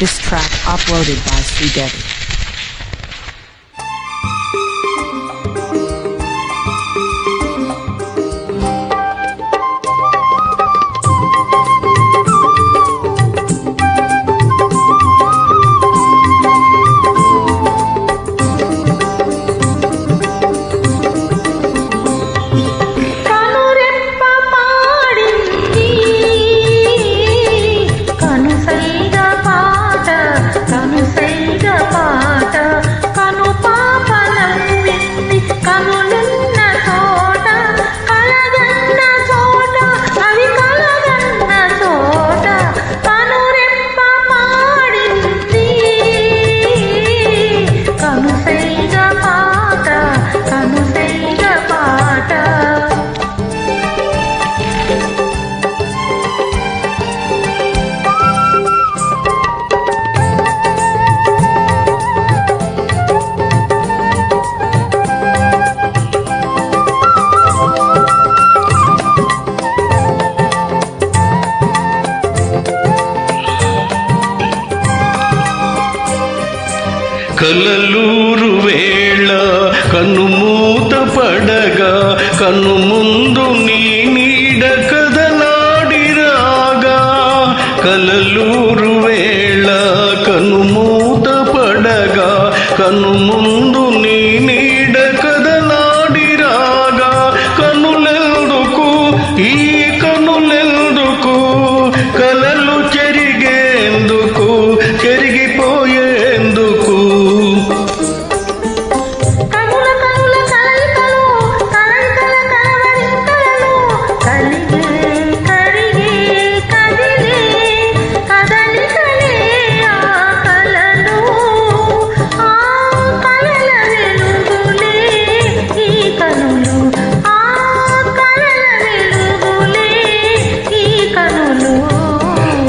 This track uploaded by Sridevi. కలలూరు వేళ కన్నుమూత పడగా కన్ను ముందు నీ నీడ కదలాడి రాగా కలలూరు వేళ కన్నుమూత పడగా కన్ను ముందు నీ నీడ కదలాడి రాగా కనులెందుకు ఈ కనులెందుకు కలలు చెరిగేందుకు చెరిగిపోయేందుకు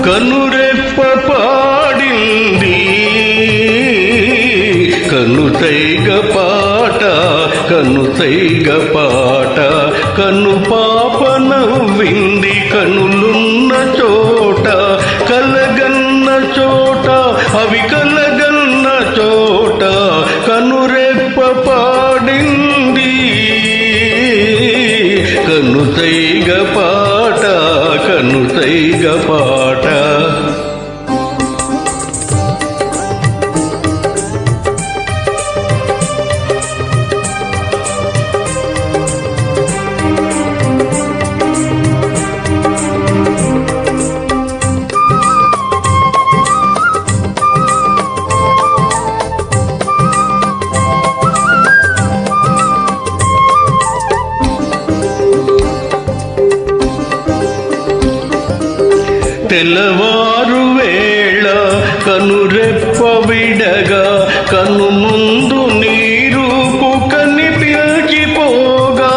కనురెప్ప పాడింది కనుతైగ పాట కనుతైగ పాట కను పాప నవ్వింది కనులున్న చోట కలగన్న చోట అవి కలగన్న చోట కనురెప్ప పాడింది కనుతైగ పాట కనుతైగ పాట తెల్లవారు వేళ కనురెప్ప విడగా కను ముందు నీరూపు కనిపించిపోగా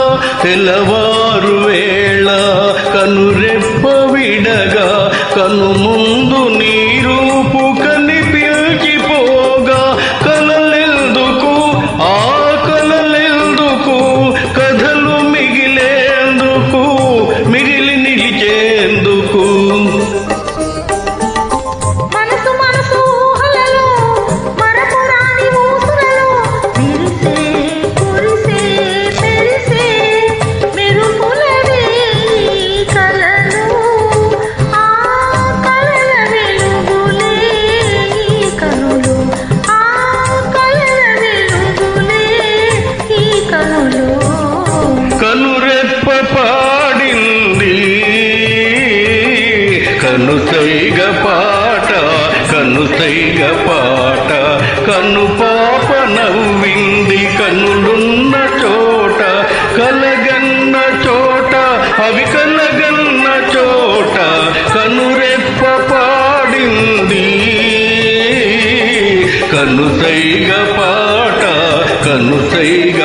తెల్లవారు వేళ కనురెప్ప విడగా కను ముందు నీరూపు కనిపించిపోగా కలలెందుకు ఆ కలలెందుకు కథలు మిగిలేందుకు మిగిలి నిలిచేందుకు కనురెప్ప పాడింది కనుతైగ పాట కనుతైగ పాట కను పాప నవ్వింది కనులున్న చోట కలగన్న చోట అవి కలగన్న చోట కనురెప్ప పాడింది కనుతైగ పాట కనుతైగ